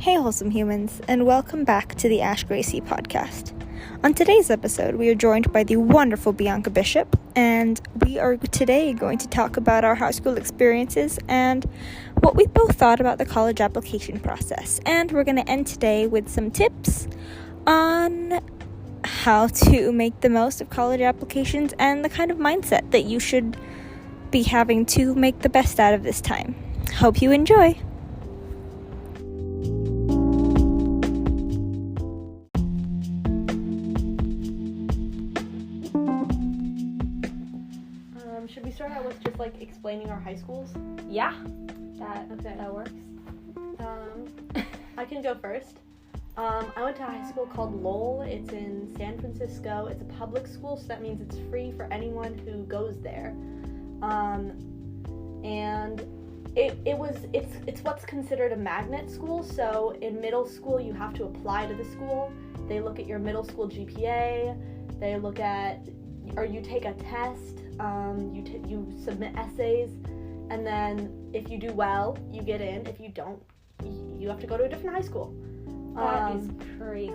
Hey wholesome humans, and welcome back to the Ash Gracie podcast. On today's episode, we are joined by the wonderful Bianca Bishop, and we are today going to talk about our high school experiences and what we both thought about the college application process. And we're going to end today with some tips on how to make the most of college applications and the kind of mindset that you should be having to make the best out of this time. Hope you enjoy! Should we start out with just explaining our high schools? Yeah, that works. I can go first. I went to a high school called Lowell. It's in San Francisco. It's a public school, so that means it's free for anyone who goes there. And it's what's considered a magnet school. So in middle school, you have to apply to the school. They look at your middle school GPA. They look at, or you take a test. You submit essays, and then if you do well, you get in. If you don't, you have to go to a different high school. That is crazy.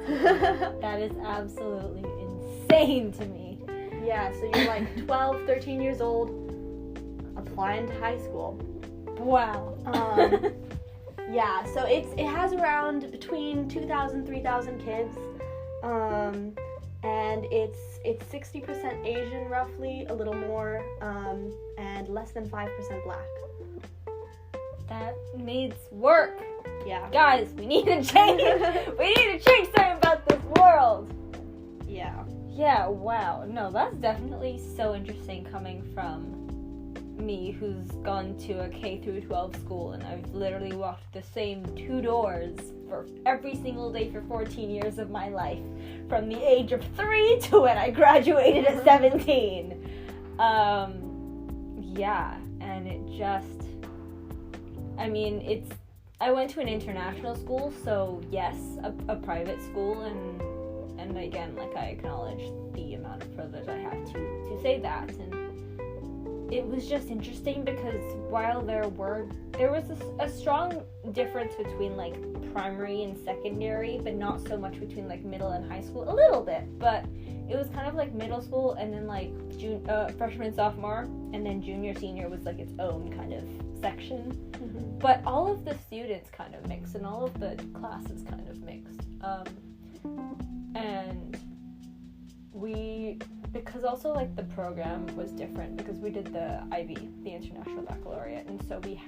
That is absolutely insane to me. Yeah, so you're 12, 13 years old, applying to high school. Wow. Yeah, so it has around between 2,000, 3,000 kids. And it's 60% Asian, roughly, a little more, and less than 5% black. That needs work. Yeah. Guys, we need to change. We need to change something about this world. Yeah. Yeah. Wow. No, that's definitely so interesting coming from me, who's gone to a K through 12 school, and I've literally walked the same two doors for every single day for 14 years of my life, from the age of 3 to when I graduated at 17. Yeah, and it just, I went to an international school, so yes, a private school, and again, I acknowledge the amount of privilege I have to say that, and it was just interesting because while there was a strong difference between primary and secondary, but not so much between middle and high school, a little bit, but it was kind of middle school, and then freshman, sophomore, and then junior, senior was its own kind of section. Mm-hmm. But all of the students kind of mixed, and all of the classes kind of mixed, and because also the program was different, because we did the IB, the International Baccalaureate, and so we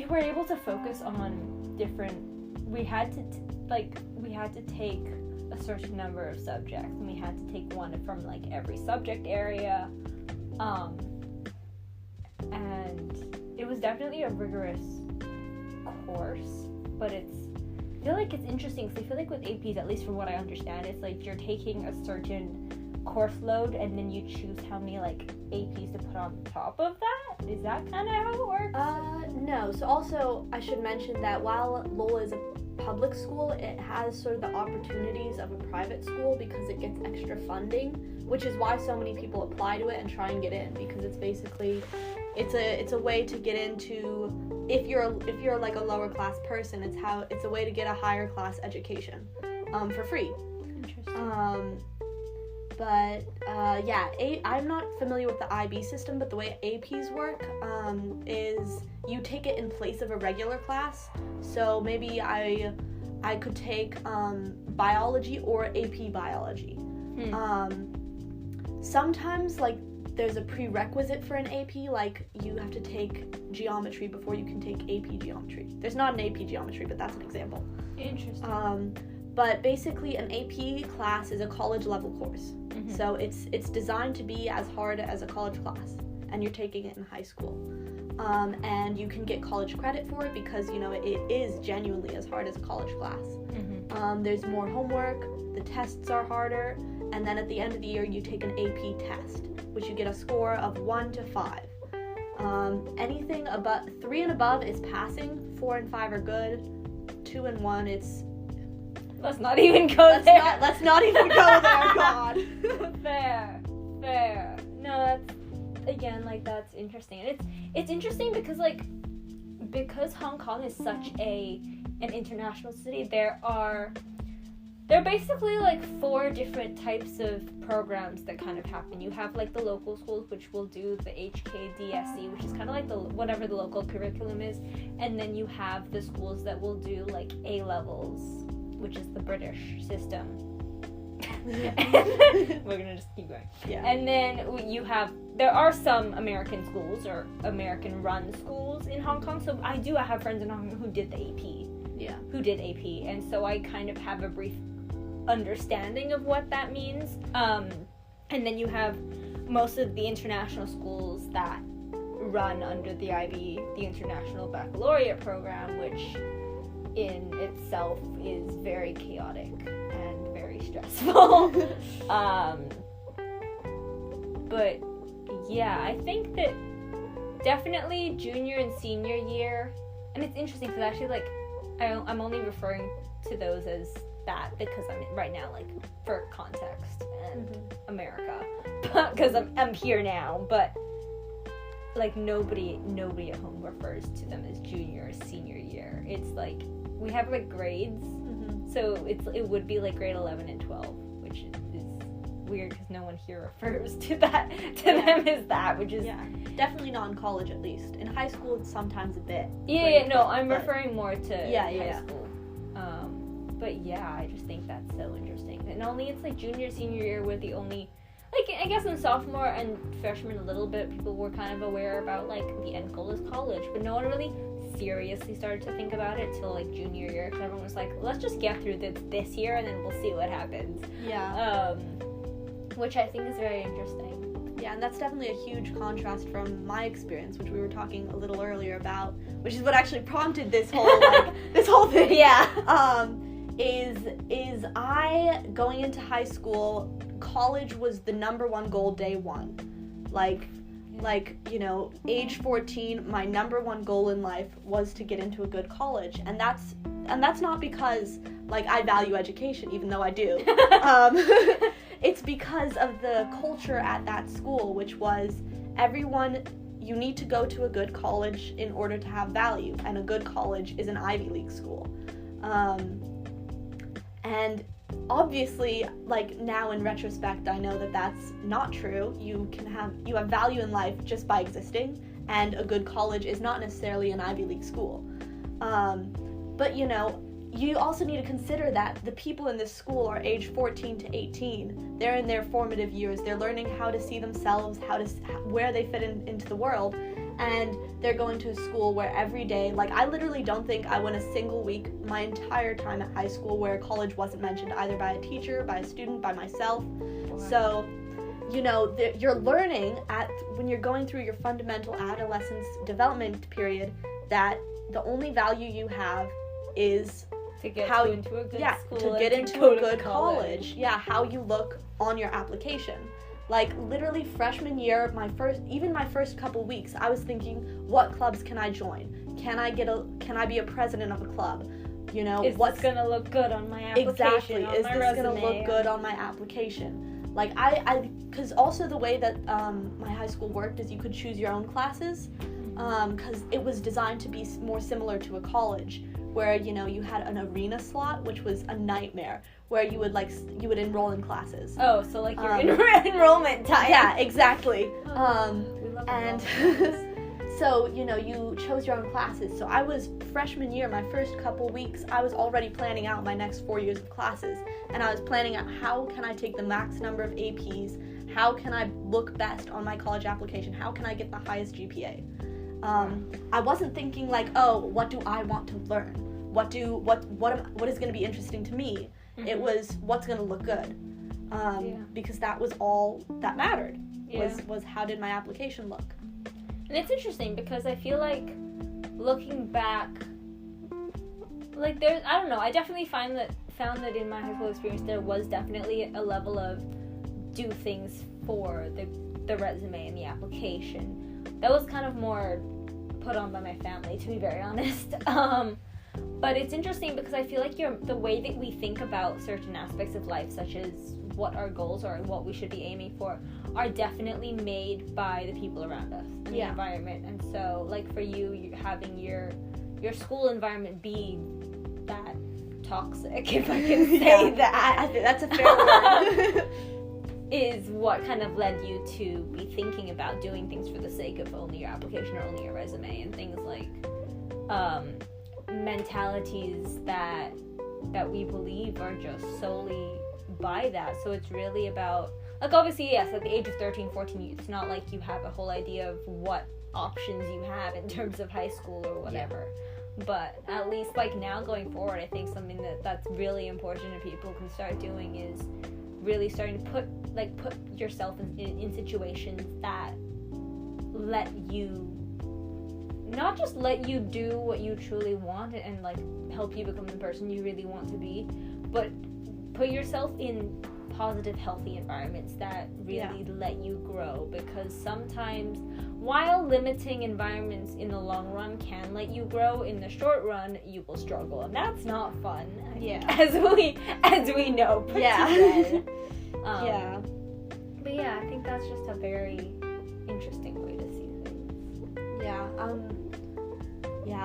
were able to focus on different, we had to take a certain number of subjects, and we had to take one from every subject area, and it was definitely a rigorous course, but I feel it's interesting, because I feel with APs, at least from what I understand, it's you're taking a certain course load, and then you choose how many APs to put on top of that. Is that kind of how it works? No. So also, I should mention that while Lowell is a public school, it has sort of the opportunities of a private school because it gets extra funding, which is why so many people apply to it and try and get in, because it's basically it's a way to get into, if you're a lower class person, it's a way to get a higher class education for free. Interesting. But I'm not familiar with the IB system, but the way APs work is you take it in place of a regular class. So maybe I could take biology or AP biology. Sometimes there's a prerequisite for an AP, you have to take geometry before you can take AP geometry. There's not an AP geometry, but that's an example. Interesting. But basically, an AP class is a college level course. Mm-hmm. So it's designed to be as hard as a college class, and you're taking it in high school. And you can get college credit for it because, it is genuinely as hard as a college class. Mm-hmm. There's more homework, the tests are harder, and then at the end of the year, you take an AP test, which you get a score of 1 to 5. Anything above 3 and above is passing, 4 and 5 are good, 2 and 1 it's... Let's not even go there. Let's not even go there, God. Fair. No, that's interesting. And it's interesting because Hong Kong is such a an international study, there are basically like 4 different types of programs that kind of happen. You have like the local schools, which will do the HKDSE, which is kind of like whatever the local curriculum is, and then you have the schools that will do like A levels, which is the British system. We're gonna just keep going. Yeah. And then there are some American schools or American run schools in Hong Kong. So I have friends in Hong Kong who did the AP. Yeah. Who did AP, and so I kind of have a brief understanding of what that means. And then you have most of the international schools that run under the IB, the International Baccalaureate Program, which in itself is very chaotic and very stressful. But yeah, I think that definitely junior and senior year, and it's interesting because actually like I'm only referring to those as that because I'm right now like for context and America because I'm here now, but like nobody at home refers to them as junior or senior year. It's like we have like grades, so it would be like grade 11 and 12, which is weird because no one here refers to them as that, which is definitely not in college. At least in high school it's sometimes a bit I'm referring more to high school. But yeah, I just think that's so interesting. And only it's like junior, senior year were the only, like, I guess in sophomore and freshman a little bit, people were kind of aware about, like, the end goal is college. But no one really seriously started to think about it till, like, junior year. Because everyone was like, let's just get through this year and then we'll see what happens. Yeah. Which I think is very interesting. Yeah, and that's definitely a huge contrast from my experience, which we were talking a little earlier about, which is what actually prompted this whole thing. Yeah. Is I going into high school, college was the number one goal day one. Like, you know, age 14, my number one goal in life was to get into a good college. And that's not because, like, I value education, even though I do. It's because of the culture at that school, which was you need to go to a good college in order to have value. And a good college is an Ivy League school. And obviously, like, now in retrospect, I know that that's not true. You have value in life just by existing, and a good college is not necessarily an Ivy League school. But, you know, you also need to consider that the people in this school are age 14 to 18. They're in their formative years. They're learning how to see themselves, where they fit into the world. And they're going to a school where every day, like, I literally don't think I went a single week my entire time at high school where college wasn't mentioned either by a teacher, by a student, by myself. Wow. So, you know, you're learning when you're going through your fundamental adolescence development period that the only value you have is to get into a good school. To get into a good college. Yeah, how you look on your application. Like, literally freshman year, my first couple weeks, I was thinking, what clubs can I join? Can I be a president of a club? You know, what's gonna look good on my application? Exactly. Is this gonna look good on my application? Like, because also the way that my high school worked is you could choose your own classes, because it was designed to be more similar to a college, where, you know, you had an arena slot, which was a nightmare, where you would enroll in classes. Oh, so like your enrollment time. Yeah, exactly. We love and so, you know, you chose your own classes. So I was freshman year, my first couple weeks, I was already planning out my next 4 years of classes, and I was planning out how can I take the max number of APs, how can I look best on my college application, how can I get the highest GPA. I wasn't thinking like, oh, what do I want to learn? What is going to be interesting to me? Mm-hmm. It was what's going to look good, because that was all that mattered. Was how did my application look? And it's interesting because I feel like looking back, like I don't know, I definitely found that in my high school experience there was definitely a level of do things for the resume and the application. That was kind of more put on by my family, to be very honest. But it's interesting because I feel like the way that we think about certain aspects of life, such as what our goals are and what we should be aiming for, are definitely made by the people around us and the environment. And so, like, for you having your school environment be toxic, if I can say that. I think that's a fair word. Is what kind of led you to be thinking about doing things for the sake of only your application or only your resume, and things like mentalities that we believe are just solely by that. So it's really about, like, obviously, yes, at the age of 13, 14, it's not like you have a whole idea of what options you have in terms of high school or whatever. Yeah. But at least, like, now going forward, I think something that's really important and people can start doing is really starting to put yourself in situations that let you, not just let you do what you truly want and, like, help you become the person you really want to be, but put yourself in positive, healthy environments that really let you grow. Because sometimes, while limiting environments in the long run can let you grow, in the short run you will struggle, and that's not fun. As we know pretty well. But yeah, I think that's just a very interesting way to see things.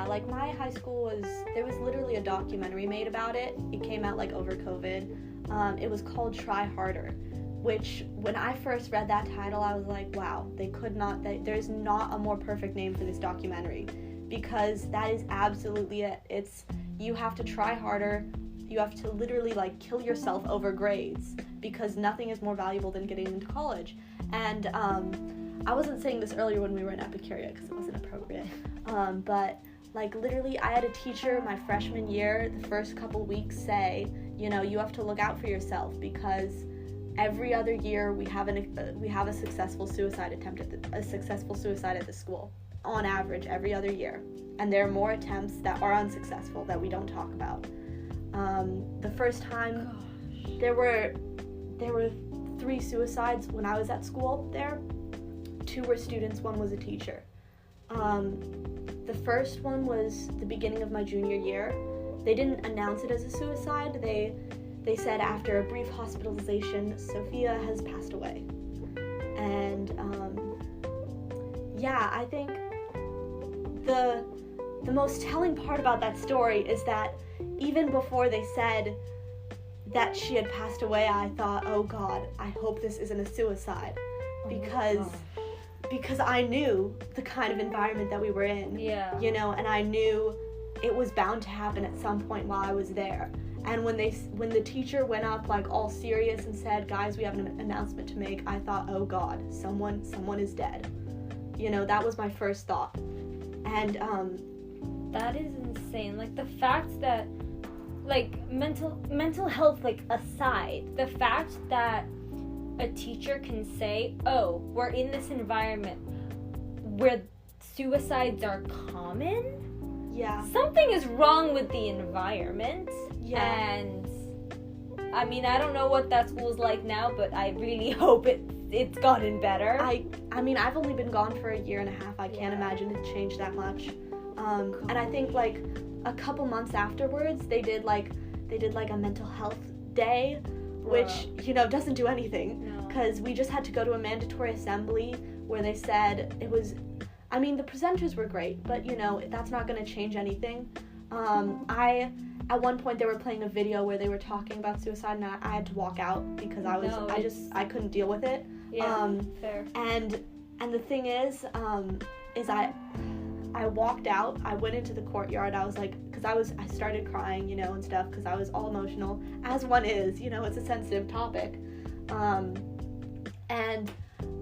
Like, my high school there was literally a documentary made about it. It came out, like, over COVID. It was called Try Harder, which, when I first read that title, I was like, wow, there's not a more perfect name for this documentary, because that is absolutely it. You have to try harder. You have to literally, like, kill yourself over grades, because nothing is more valuable than getting into college. And I wasn't saying this earlier when we were in Epicuria because it wasn't appropriate, but, like, literally, I had a teacher my freshman year, the first couple weeks, say, you know, you have to look out for yourself, because every other year we have a successful suicide attempt at the school, on average, every other year. And there are more attempts that are unsuccessful that we don't talk about. The first time, there were 3 suicides when I was at school there. 2 were students, 1 was a teacher. The first one was the beginning of my junior year. They didn't announce it as a suicide. They said, after a brief hospitalization, Sophia has passed away. And I think the most telling part about that story is that even before they said that she had passed away, I thought, oh God, I hope this isn't a suicide, because I knew the kind of environment that we were in, you know, and I knew it was bound to happen at some point while I was there. And when the teacher went up, like, all serious and said, guys, we have an announcement to make, I thought, oh God, someone is dead. You know, that was my first thought. And that is insane. Like, the fact that, like, mental health, like, aside, the fact that a teacher can say, oh, we're in this environment where suicides are common, something is wrong with the environment. And I mean, I don't know what that school's like now, but I really hope it's gotten better. I mean, I've only been gone for a year and a half. I can't imagine it changed that much. And I think, like, a couple months afterwards, they did like a mental health day, which, you know, doesn't do anything, because we just had to go to a mandatory assembly where they said it was, I mean, the presenters were great, but, you know, that's not going to change anything. At one point they were playing a video where they were talking about suicide, and I had to walk out because I couldn't deal with it. Fair. And the thing is I walked out, I went into the courtyard, I was like, because I started crying, you know, and stuff, because I was all emotional, as one is, you know, it's a sensitive topic. And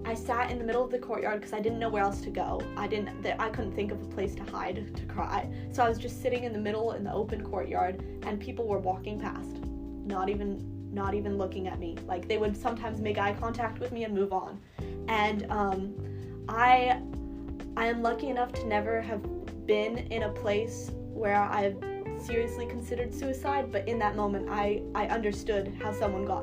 I sat in the middle of the courtyard because I didn't know where else to go. I couldn't think of a place to hide to cry. So I was just sitting in the middle in the open courtyard, and people were walking past, not even looking at me. Like, they would sometimes make eye contact with me and move on. And I am lucky enough to never have been in a place where I've seriously considered suicide, but in that moment I understood how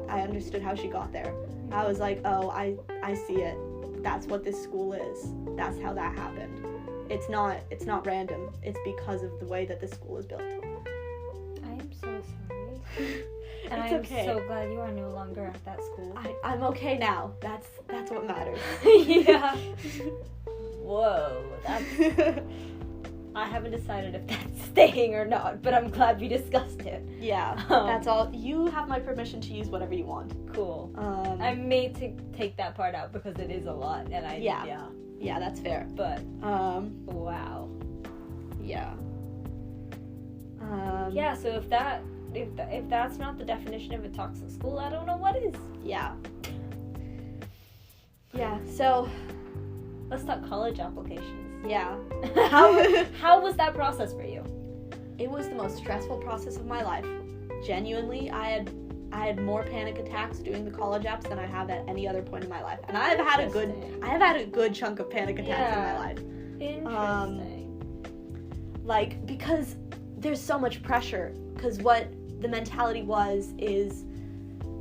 I understood how she got there. I was like, oh, I see it. That's what this school is. That's how that happened. It's not random. It's because of the way that this school is built. I am so sorry. And It's I'm okay. so glad you are no longer at that school. I'm okay now. That's what matters. Yeah. Whoa. That's I haven't decided if that's staying or not, but I'm glad we discussed it. Yeah, that's all. You have my permission to use whatever you want. Cool. I may take that part out because it is a lot, and yeah, that's fair. But wow. Yeah. Yeah. So if that's not the definition of a toxic school, I don't know what is. Yeah. Yeah. So let's talk college applications. Yeah. How was that process for you? It was the most stressful process of my life. Genuinely, I had more panic attacks doing the college apps than I have at any other point in my life. And I have had a good chunk of panic attacks in my life. Interesting. Like, because there's so much pressure. Because what the mentality is,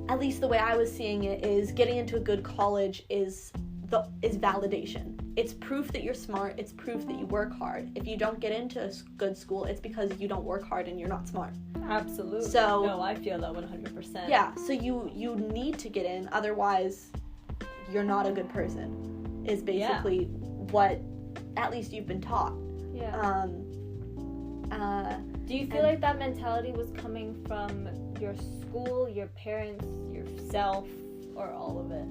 at least the way I was seeing it, is getting into a good college is validation. It's proof that you're smart. It's proof that you work hard. If you don't get into a good school, it's because you don't work hard and you're not smart. Absolutely. So no, I feel that 100%. Yeah. So you need to get in, otherwise you're not a good person. Is basically what at least you've been taught. Yeah. Do you feel like that mentality was coming from your school, your parents, yourself, or all of it?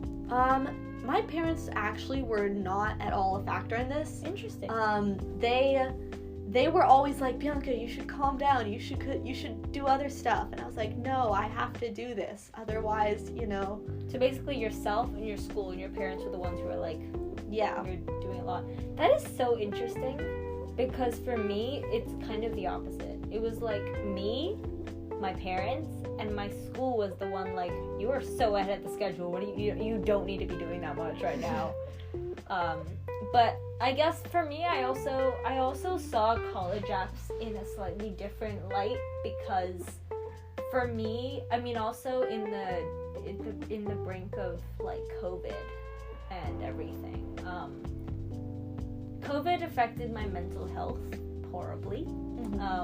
My parents actually were not at all a factor in this. Interesting. They were always like, Bianca, you should calm down. You should do other stuff. And I was like, no, I have to do this. Otherwise, So basically yourself and your school and your parents were the ones who were like, yeah, you're doing a lot. That is so interesting because for me, it's kind of the opposite. It was like me, my parents, and my school was the one like, you are so ahead of the schedule. What do you don't need to be doing that much right now. But I guess for me, I also saw college apps in a slightly different light because for me, I mean, also in the brink of like COVID and everything, COVID affected my mental health horribly.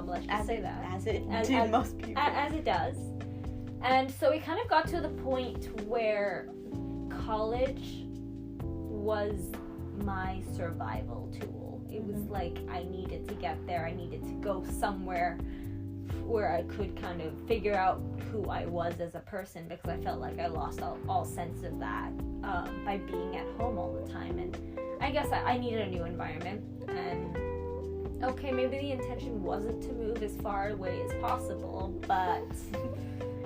Let's just say that. As it did most people. As it does. And so we kind of got to the point where college was my survival tool. It was like I needed to get there. I needed to go somewhere where I could kind of figure out who I was as a person because I felt like I lost all sense of that by being at home all the time. And I guess I needed a new environment. And okay, maybe the intention wasn't to move as far away as possible, but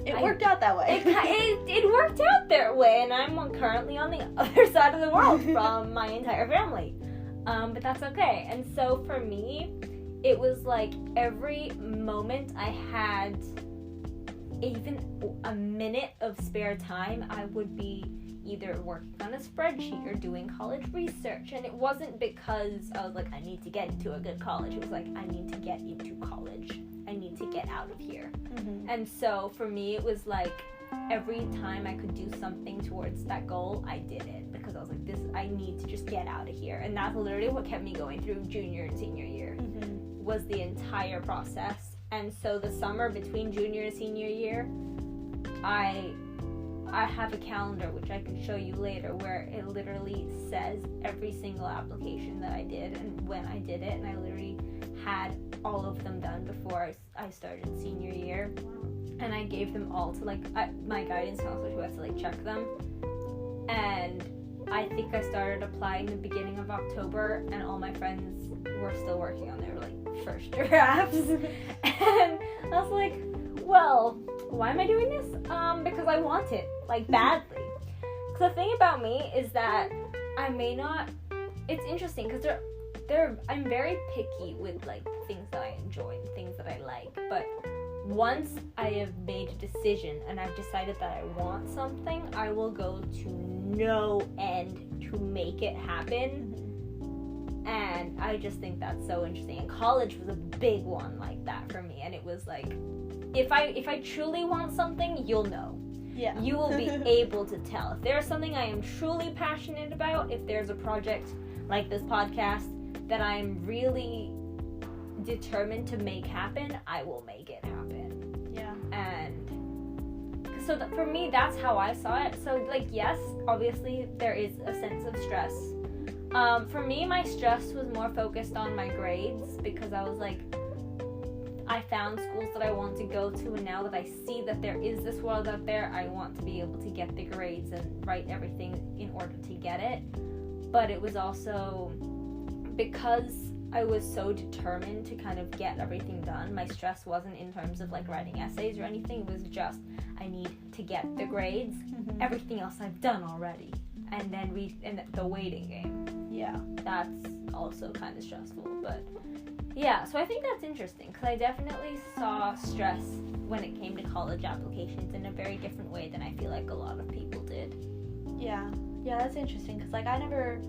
it worked out that way. It worked out that way, and I'm currently on the other side of the world from my entire family. But that's okay. And so for me, it was like every moment I had even a minute of spare time, I would be either working on a spreadsheet or doing college research. And it wasn't because I was like, I need to get into a good college. It was like, I need to get into college. I need to get out of here. Mm-hmm. And so for me, it was like every time I could do something towards that goal, I did it because I was like, I need to just get out of here. And that's literally what kept me going through junior and senior year. Mm-hmm. Was the entire process. And so the summer between junior and senior year, I have a calendar which I can show you later where it literally says every single application that I did and when I did it, and I literally had all of them done before I started senior year. And I gave them all to my guidance counselor who has to check them. And I think I started applying the beginning of October, and all my friends were still working on their first drafts. And I was like, well, why am I doing this? Because I want it, badly. Because the thing about me is that I may not, it's interesting because I'm very picky with things that I enjoy and things that I like, but once I have made a decision and I've decided that I want something, I will go to no end to make it happen. And I just think that's so interesting. And college was a big one like that for me. And it was like, if I truly want something, you'll know. Yeah. You will be able to tell. If there's something I am truly passionate about, if there's a project like this podcast that I'm really determined to make happen, I will make it happen. Yeah. And so for me, that's how I saw it. So yes, obviously there is a sense of stress. For me, my stress was more focused on my grades because I was like, I found schools that I want to go to, and now that I see that there is this world out there, I want to be able to get the grades and write everything in order to get it. But it was also because I was so determined to kind of get everything done. My stress wasn't in terms of like writing essays or anything. It was just, I need to get the grades. Mm-hmm. Everything else I've done already. And then and the waiting game. Yeah. That's also kind of stressful. But yeah, so I think that's interesting because I definitely saw stress when it came to college applications in a very different way than I feel like a lot of people did. Yeah, that's interesting because like I never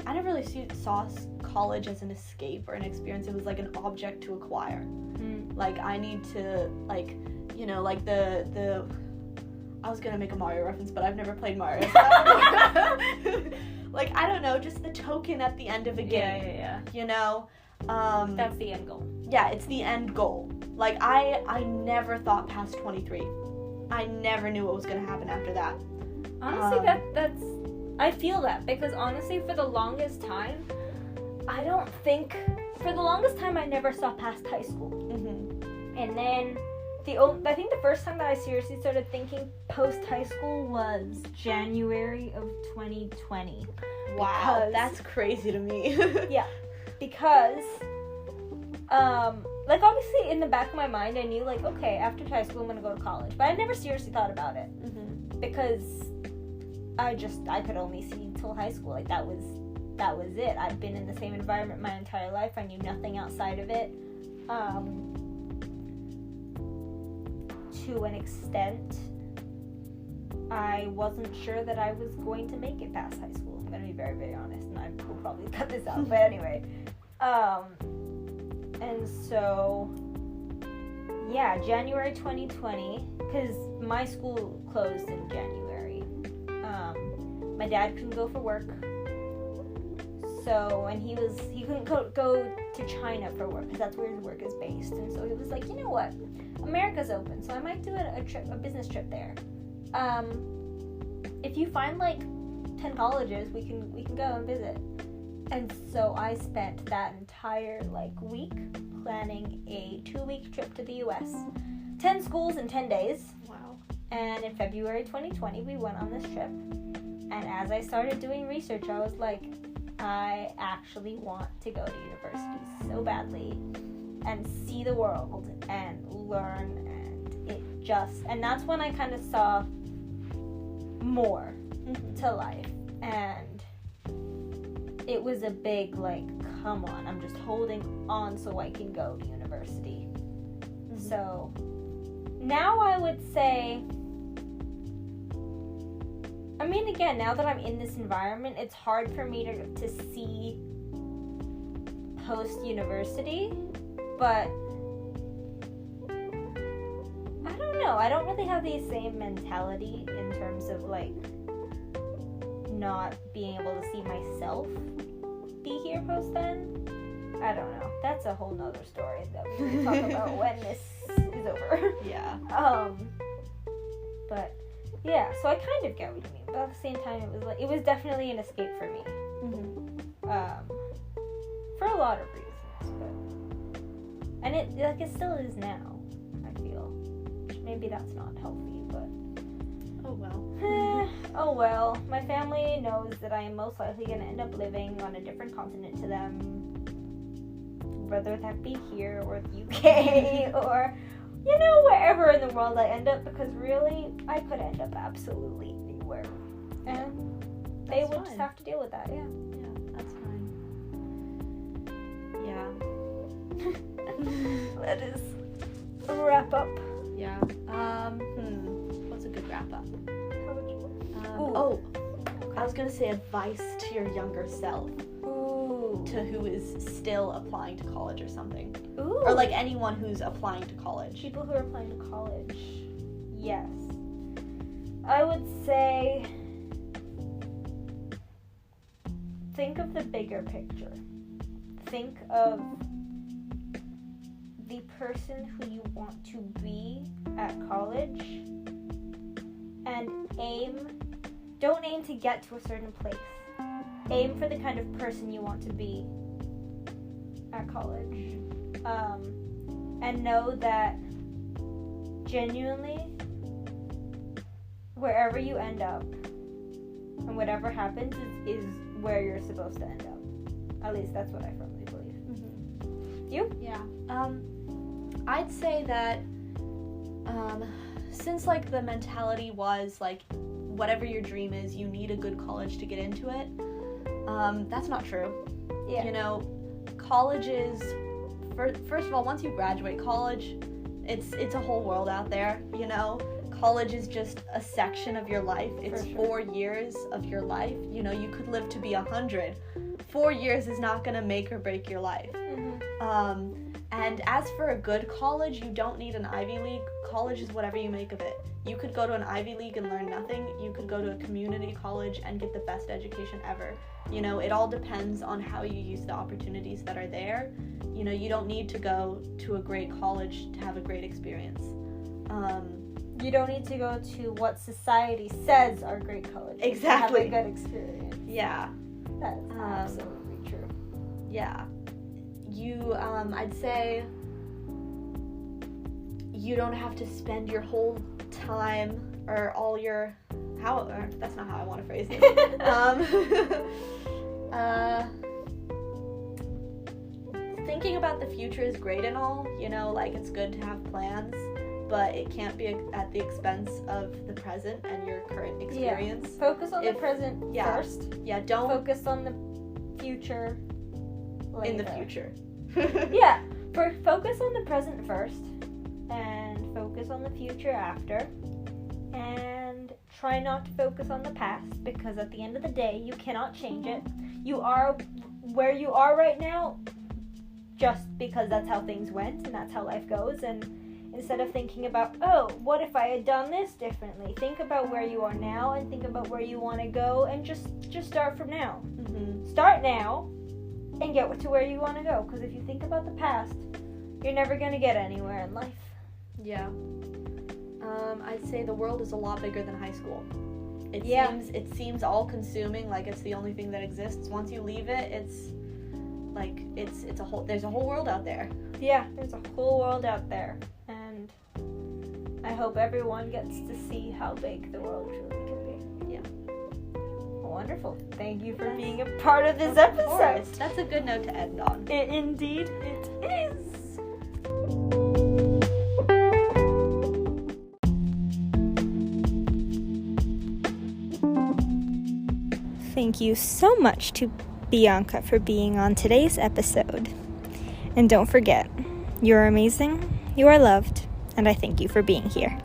really saw college as an escape or an experience. It was like an object to acquire. Like I need to like, you know, like the I was gonna make a Mario reference, but I've never played Mario. So like I don't know, just the token at the end of a game. Yeah. You know. That's the end goal. Yeah, it's the end goal. Like I never thought past 23. I never knew what was gonna happen after that. Honestly, that's I feel that because honestly, for the longest time, I never saw past high school. Mm-hmm. And then I think the first time that I seriously started thinking post high school was January of 2020. Wow, that's crazy to me. Yeah, because like obviously in the back of my mind I knew like, okay, after high school I'm gonna go to college, but I never seriously thought about it. Mm-hmm. Because I could only see till high school. Like that was it. I've been in the same environment my entire life. I knew nothing outside of it. To an extent, I wasn't sure that I was going to make it past high school. I'm gonna be very, very honest, and I will probably cut this out. But anyway, and so yeah, January 2020, because my school closed in January. My dad couldn't go for work, so and he couldn't go to China for work because that's where his work is based. And so he was like, you know what, America's open, so I might do a business trip there. If you find like 10 colleges, we can go and visit. And so I spent that entire like week planning a 2-week trip to the US, 10 schools in 10 days. Wow. And in February 2020 we went on this trip. And as I started doing research, I was like, I actually want to go to university so badly and see the world and learn, and that's when I kind of saw more to life. And it was a big like, come on, I'm just holding on so I can go to university. Mm-hmm. So now I would say, I mean, again, now that I'm in this environment, it's hard for me to see post-university, but I don't know. I don't really have the same mentality in terms of, like, not being able to see myself be here post-then. I don't know. That's a whole nother story that we can talk about when this is over. Yeah. But yeah, so I kind of get what you mean, but at the same time, it was definitely an escape for me. Mm-hmm. For a lot of reasons, and it still is now. I feel maybe that's not healthy, but oh well. Oh well. My family knows that I am most likely going to end up living on a different continent to them, whether that be here or the UK or, you know, wherever in the world I end up, because really, I could end up absolutely anywhere. And they would just have to deal with that, yeah. Yeah, that's fine. Yeah. Let us wrap up. Yeah. What's a good wrap up? I was gonna say advice to your younger self. Ooh. To who is still applying to college or something. Ooh. Or like anyone who's applying to college. People who are applying to college. Yes. I would say think of the bigger picture. Think of the person who you want to be at college and don't aim to get to a certain place. aim for the kind of person you want to be at college. And know that genuinely, wherever you end up and whatever happens is where you're supposed to end up. At least that's what I firmly believe. Mm-hmm. You? Yeah. I'd say that since like the mentality was like whatever your dream is, you need a good college to get into it. That's not true. Yeah. You know, college is first of all, once you graduate college, it's a whole world out there, you know. College is just a section of your life. It's 4 years of your life. You know, you could live to be 100. 4 years is not going to make or break your life. Mm-hmm. And as for a good college, you don't need an Ivy League. College is whatever you make of it. You could go to an Ivy League and learn nothing. You could go to a community college and get the best education ever. You know, it all depends on how you use the opportunities that are there. You know, you don't need to go to a great college to have a great experience. You don't need to go to what society says are great colleges. Exactly. To have a good experience. Yeah. That's absolutely true. Yeah. You, I'd say you don't have to spend your whole time or all your, that's not how I want to phrase it. Thinking about the future is great and all, you know, like it's good to have plans, but it can't be at the expense of the present and your current experience. Yeah. Focus on the present first. Yeah, don't focus on the future later. In the future. Yeah, focus on the present first and focus on the future after, and try not to focus on the past, because at the end of the day you cannot change it. You are where you are right now just because that's how things went and that's how life goes. And instead of thinking about, oh, what if I had done this differently, think about where you are now and think about where you want to go, and just start from now. Mm-hmm. Start now and get to where you want to go, because if you think about the past, you're never going to get anywhere in life. Yeah. I'd say the world is a lot bigger than high school. It seems all-consuming, like it's the only thing that exists. Once you leave it, it's like there's a whole world out there. Yeah, there's a whole world out there, and I hope everyone gets to see how big the world truly can be. Yeah. Wonderful. Thank you for being a part of this episode. Course. That's a good note to end on. Indeed, it is. Thank you so much to Bianca for being on today's episode. And don't forget, you're amazing, you are loved, and I thank you for being here.